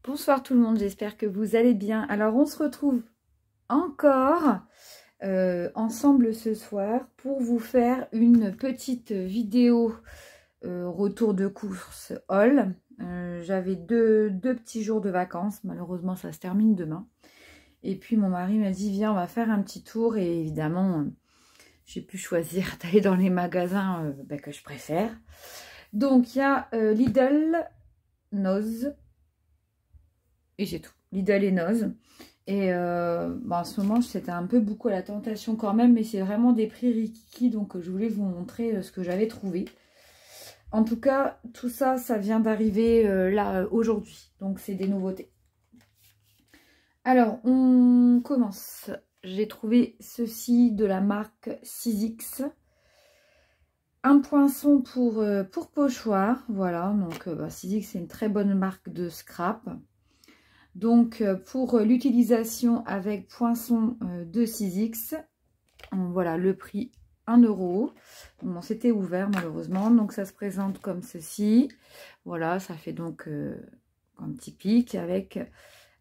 Bonsoir tout le monde, j'espère que vous allez bien. Alors on se retrouve encore ensemble ce soir pour vous faire une petite vidéo retour de course haul. J'avais deux petits jours de vacances, malheureusement ça se termine demain. Et puis mon mari m'a dit viens on va faire un petit tour et évidemment j'ai pu choisir d'aller dans les magasins que je préfère. Donc il y a Lidl, Noz. Et j'ai tout. Lidl et Noz. Et en ce moment, c'était un peu beaucoup à la tentation quand même. Mais c'est vraiment des prix rikiki. Donc, je voulais vous montrer ce que j'avais trouvé. En tout cas, tout ça, ça vient d'arriver là aujourd'hui. Donc, c'est des nouveautés. Alors, on commence. J'ai trouvé ceci de la marque Sizzix. Un poinçon pour pochoir. Voilà. Donc, Sizzix, c'est une très bonne marque de scrap. Donc, pour l'utilisation avec poinçon de Sizzix, voilà le prix 1 €. Bon, c'était ouvert malheureusement, donc ça se présente comme ceci. Voilà, ça fait donc un petit pic avec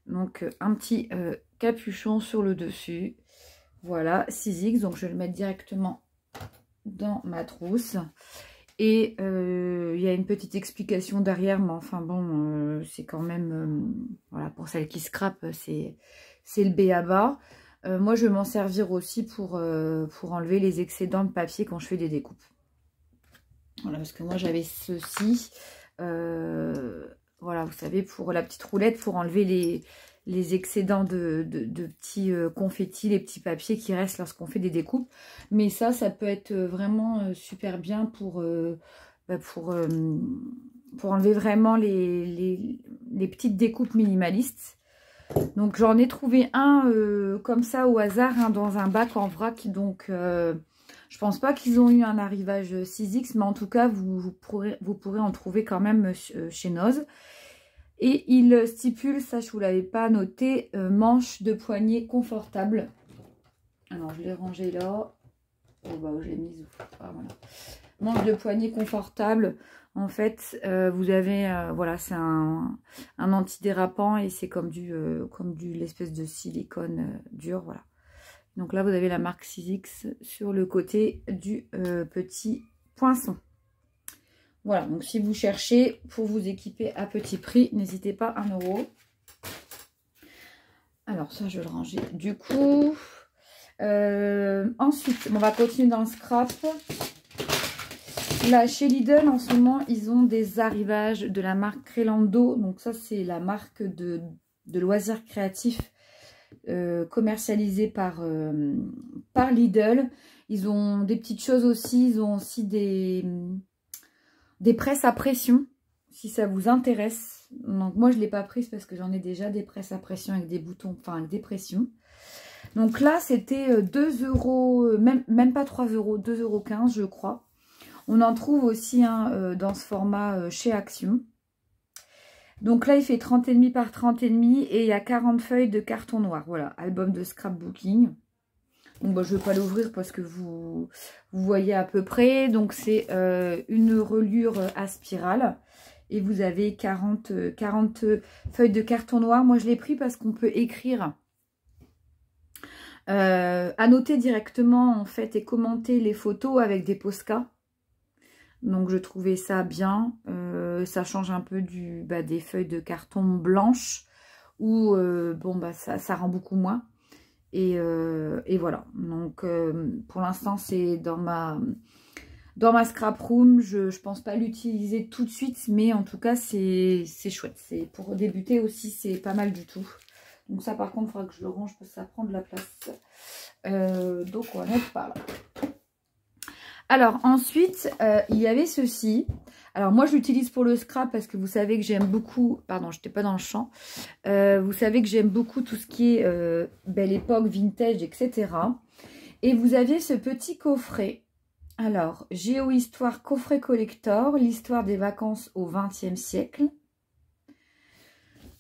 donc un petit capuchon sur le dessus. Voilà, Sizzix, donc je vais le mettre directement dans ma trousse. Et il y a une petite explication derrière, mais enfin bon, c'est quand même, voilà, pour celles qui scrapent, c'est le b.a.-ba. Moi, je vais m'en servir aussi pour enlever les excédents de papier quand je fais des découpes. Voilà, parce que moi, j'avais ceci, voilà, vous savez, pour la petite roulette, pour enlever les excédents de petits confettis, les petits papiers qui restent lorsqu'on fait des découpes. Mais ça peut être vraiment super bien pour enlever vraiment les petites découpes minimalistes. Donc j'en ai trouvé un comme ça au hasard, hein, dans un bac en vrac. Donc je pense pas qu'ils ont eu un arrivage Sizzix, mais en tout cas vous pourrez en trouver quand même chez Noz. Et il stipule, ça je vous l'avais pas noté, manche de poignet confortable. Alors je l'ai rangé là. Oh bah je l'ai mise. Ah, voilà. Manche de poignet confortable. En fait, vous avez, voilà, c'est un antidérapant et c'est comme l'espèce de silicone dur, voilà. Donc là, vous avez la marque Sizzix sur le côté du petit poinçon. Voilà, donc si vous cherchez pour vous équiper à petit prix, n'hésitez pas, 1 €. Alors ça, je vais le ranger du coup. Ensuite, on va continuer dans le scrap. Là, chez Lidl, en ce moment, ils ont des arrivages de la marque Crelando. Donc ça, c'est la marque de loisirs créatifs commercialisée par Lidl. Ils ont des petites choses aussi. Ils ont aussi des presses à pression, si ça vous intéresse. Donc moi, je ne l'ai pas prise parce que j'en ai déjà des presses à pression avec des boutons, enfin avec des pressions. Donc là, c'était 2 €, même pas 3 €, 2,15 € je crois. On en trouve aussi dans ce format chez Action. Donc là, il fait 30,5 par 30,5 et il y a 40 feuilles de carton noir. Voilà, album de scrapbooking. Donc je ne vais pas l'ouvrir parce que vous voyez à peu près. Donc c'est une relure à spirale. Et vous avez 40 feuilles de carton noir. Moi, je l'ai pris parce qu'on peut écrire, annoter directement en fait et commenter les photos avec des Posca. Donc je trouvais ça bien. Ça change un peu des feuilles de carton blanches où ça rend beaucoup moins. Et voilà. Donc pour l'instant c'est dans ma scrap room. Je pense pas l'utiliser tout de suite, mais en tout cas c'est chouette. C'est pour débuter aussi, c'est pas mal du tout. Donc ça par contre il faudra que je le range parce que ça prend de la place. Donc on va mettre par là. Alors ensuite, il y avait ceci. Alors moi je l'utilise pour le scrap parce que vous savez que j'aime beaucoup, pardon, j'étais pas dans le champ. Vous savez que j'aime beaucoup tout ce qui est belle époque, vintage, etc. Et vous aviez ce petit coffret. Alors, Géohistoire coffret collector, l'histoire des vacances au XXe siècle.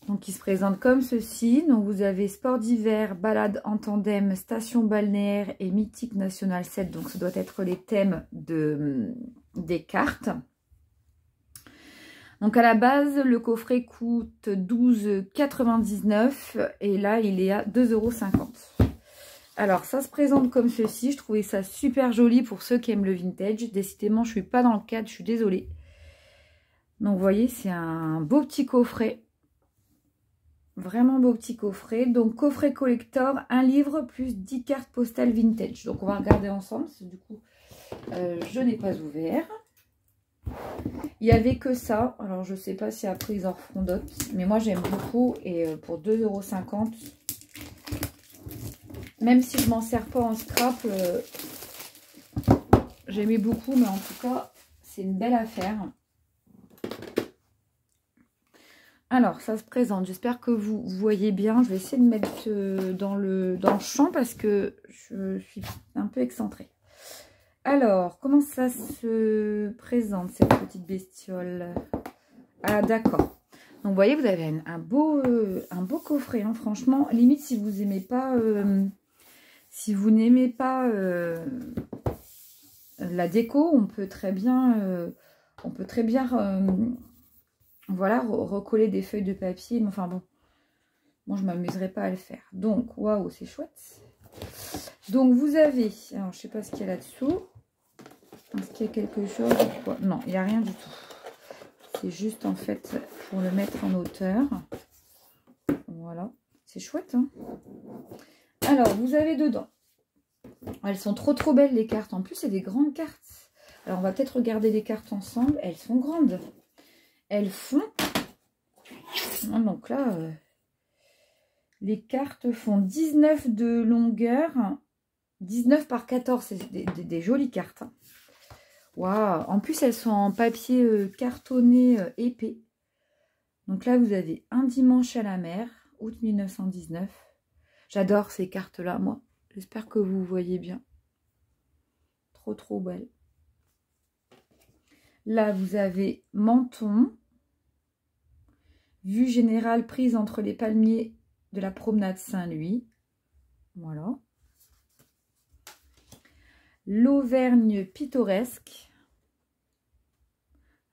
Donc, il se présente comme ceci. Donc, vous avez sport d'hiver, balade en tandem, station balnéaire et mythique national 7. Donc, ça doit être les thèmes des cartes. Donc à la base, le coffret coûte 12,99 € et là, il est à 2,50 €. Alors, ça se présente comme ceci. Je trouvais ça super joli pour ceux qui aiment le vintage. Décidément, je ne suis pas dans le cadre, je suis désolée. Donc, vous voyez, c'est un beau petit coffret. Vraiment beau petit coffret. Donc, coffret collector, un livre plus 10 cartes postales vintage. Donc, on va regarder ensemble. Du coup, je n'ai pas ouvert. Il n'y avait que ça. Alors, je ne sais pas si après, ils en referont d'autres. Mais moi, j'aime beaucoup. Et pour 2,50 €, même si je m'en sers pas en scrap, j'aimais beaucoup. Mais en tout cas, c'est une belle affaire. Alors, ça se présente. J'espère que vous voyez bien. Je vais essayer de mettre dans le champ parce que je suis un peu excentrée. Alors, comment ça se présente, cette petite bestiole? Ah, d'accord. Donc, vous voyez, vous avez un beau coffret. Hein, franchement, limite, si vous n'aimez pas... la déco, on peut très bien... voilà, recoller des feuilles de papier. Mais enfin bon, moi je m'amuserai pas à le faire. Donc, waouh, c'est chouette. Donc, vous avez... Alors, je sais pas ce qu'il y a là-dessous. Est-ce qu'il y a quelque chose ou quoi? Non, il n'y a rien du tout. C'est juste, en fait, pour le mettre en hauteur. Voilà. C'est chouette, hein? Alors, vous avez dedans... Elles sont trop belles, les cartes. En plus, c'est des grandes cartes. Alors, on va peut-être regarder les cartes ensemble. Elles sont grandes. Elles font... Donc là, les cartes font 19 de longueur. 19 par 14. C'est des jolies cartes. Hein. Waouh! En plus, elles sont en papier cartonné épais. Donc là, vous avez Un dimanche à la mer, août 1919. J'adore ces cartes-là, moi. J'espère que vous voyez bien. Trop belle. Là, vous avez Menton. Vue générale prise entre les palmiers de la promenade Saint-Louis. Voilà. L'Auvergne pittoresque.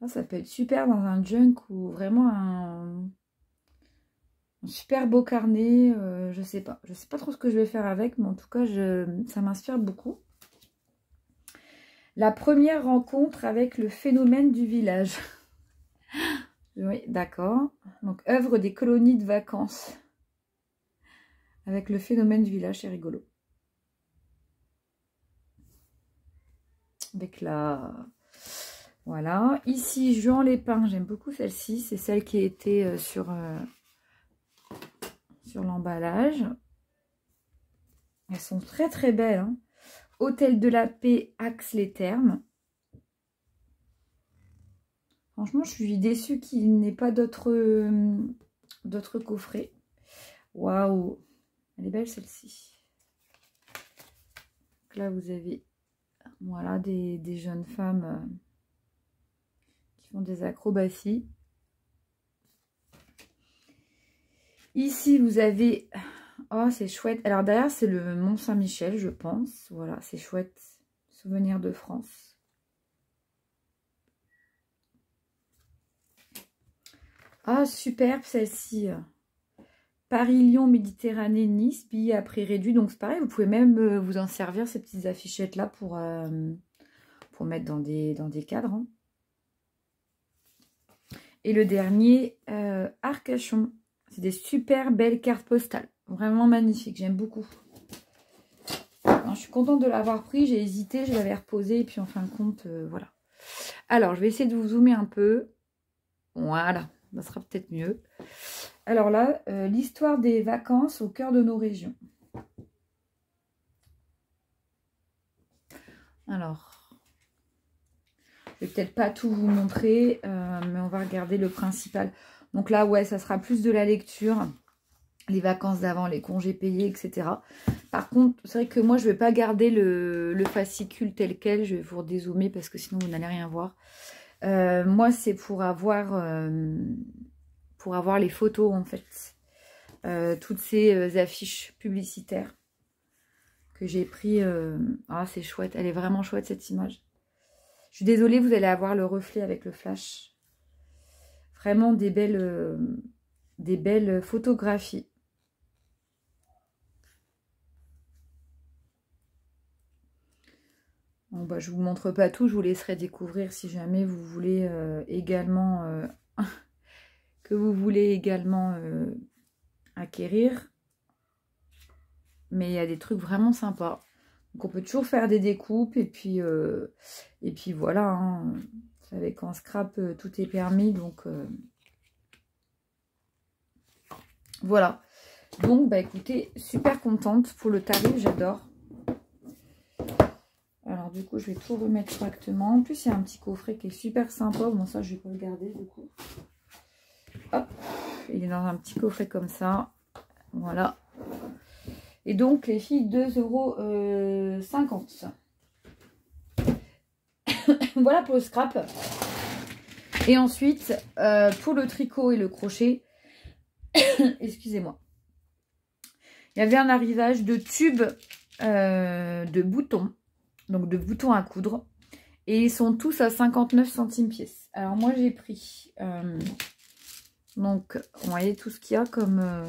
Ça peut être super dans un junk ou vraiment un super beau carnet. Je sais pas. Je sais pas trop ce que je vais faire avec, mais en tout cas, ça m'inspire beaucoup. La première rencontre avec le phénomène du village. Oui, d'accord. Donc, œuvre des colonies de vacances. Avec le phénomène du village, c'est rigolo. Avec la... Voilà. Ici, Jean Lépin, j'aime beaucoup celle-ci. C'est celle qui était sur l'emballage. Elles sont très belles. Hein. Hôtel de la Paix, Axe-les-Thermes. Franchement, je suis déçue qu'il n'ait pas d'autres coffrets. Waouh! Elle est belle celle-ci. Là, vous avez voilà, des jeunes femmes qui font des acrobaties. Ici, vous avez... Oh, c'est chouette. Alors, derrière, c'est le Mont-Saint-Michel, je pense. Voilà, c'est chouette. Souvenir de France. Ah, superbe celle-ci. Paris-Lyon, Méditerranée, Nice, billets à prix réduit. Donc, c'est pareil, vous pouvez même vous en servir, ces petites affichettes-là, pour mettre dans des cadres. Hein. Et le dernier, Arcachon. C'est des super belles cartes postales. Vraiment magnifiques, j'aime beaucoup. Alors, je suis contente de l'avoir pris. J'ai hésité, je l'avais reposé. Et puis, en fin de compte, voilà. Alors, je vais essayer de vous zoomer un peu. Voilà, ça sera peut-être mieux. Alors là, l'histoire des vacances au cœur de nos régions. Alors, je vais peut-être pas tout vous montrer, mais on va regarder le principal. Donc là, ouais, ça sera plus de la lecture, les vacances d'avant, les congés payés, etc. Par contre, c'est vrai que moi, je ne vais pas garder le fascicule tel quel. Je vais vous redézoomer parce que sinon, vous n'allez rien voir. Moi, c'est pour avoir les photos, en fait. Toutes ces affiches publicitaires que j'ai pris. Ah, c'est chouette. Elle est vraiment chouette, cette image. Je suis désolée, vous allez avoir le reflet avec le flash. vraiment des belles photographies. Bon, bah, je ne vous montre pas tout, je vous laisserai découvrir si jamais vous voulez également acquérir. Mais il y a des trucs vraiment sympas. Donc on peut toujours faire des découpes et puis voilà. Hein. Vous savez qu'en scrap, tout est permis. Donc voilà. Donc bah écoutez, super contente pour le tarif, j'adore. Alors du coup, je vais tout remettre correctement. En plus, il y a un petit coffret qui est super sympa. Bon, ça, je vais pas le garder du coup. Hop, il est dans un petit coffret comme ça. Voilà. Et donc, les filles, 2,50 €. Voilà pour le scrap. Et ensuite, pour le tricot et le crochet, excusez-moi, il y avait un arrivage de tubes de boutons. Donc, de boutons à coudre. Et ils sont tous à 59 centimes pièce. Alors, moi, j'ai pris... donc, vous voyez tout ce qu'il y a comme...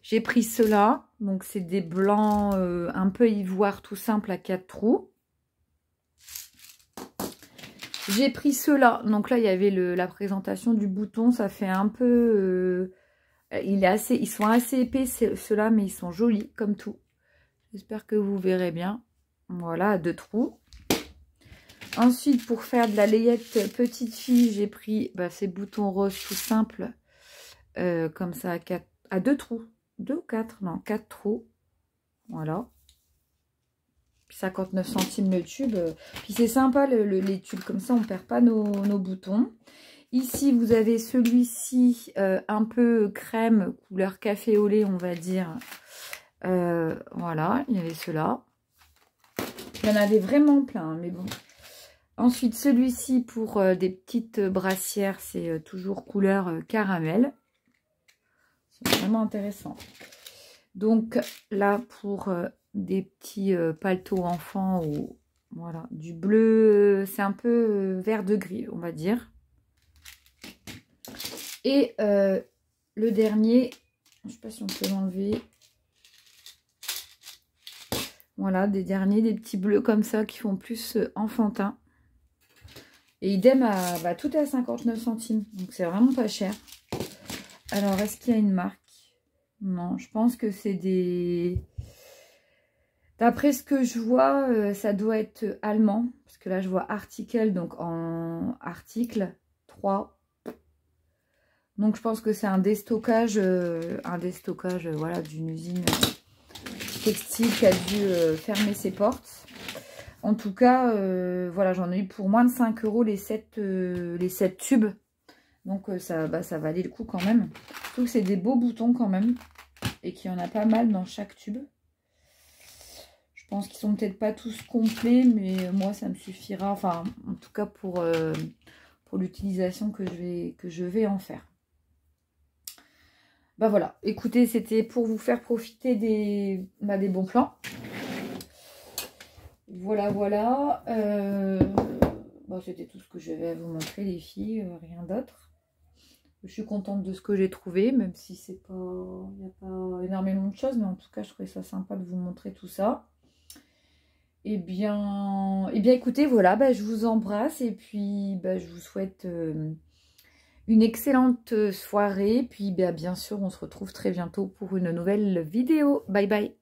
j'ai pris ceux-là. Donc, c'est des blancs un peu ivoire tout simple à 4 trous. J'ai pris ceux-là. Donc là, il y avait la présentation du bouton. Ça fait un peu... ils sont assez épais, ceux-là, mais ils sont jolis comme tout. J'espère que vous verrez bien. Voilà, à 2 trous. Ensuite, pour faire de la layette petite fille, j'ai pris ces boutons roses tout simples. Comme ça à 2 trous. 2 ou 4? Non, 4 trous. Voilà. Puis 59 centimes le tube. Puis c'est sympa les tubes. Comme ça, on ne perd pas nos boutons. Ici, vous avez celui-ci un peu crème, couleur café au lait, on va dire. Voilà, il y avait ceux-là. Il y en avait vraiment plein, mais bon. Ensuite, celui-ci pour des petites brassières, c'est toujours couleur caramel. C'est vraiment intéressant. Donc là, pour des petits paletots enfants, ou voilà, du bleu, c'est un peu vert de gris, on va dire. Et le dernier, je ne sais pas si on peut l'enlever. Voilà, des petits bleus comme ça qui font plus enfantin. Et idem, tout est à 59 centimes. Donc, c'est vraiment pas cher. Alors, est-ce qu'il y a une marque? Non, je pense que c'est des... D'après ce que je vois, ça doit être allemand. Parce que là, je vois article, donc en article 3. Donc, je pense que c'est un déstockage voilà, d'une usine textile qui a dû fermer ses portes. En tout cas, voilà, j'en ai eu pour moins de 5 € les 7 tubes. Donc, ça valait le coup quand même. Surtout que c'est des beaux boutons quand même. Et qu'il y en a pas mal dans chaque tube. Je pense qu'ils sont peut-être pas tous complets, mais moi, ça me suffira. Enfin, en tout cas, pour l'utilisation que je vais en faire. Bah voilà, écoutez, c'était pour vous faire profiter des bons plans. Voilà, voilà. C'était tout ce que je vais vous montrer, les filles, rien d'autre. Je suis contente de ce que j'ai trouvé, même si il n'y a pas énormément de choses, mais en tout cas, je trouvais ça sympa de vous montrer tout ça. Eh bien écoutez, voilà, je vous embrasse et puis je vous souhaite une excellente soirée. Puis bien sûr, on se retrouve très bientôt pour une nouvelle vidéo. Bye bye.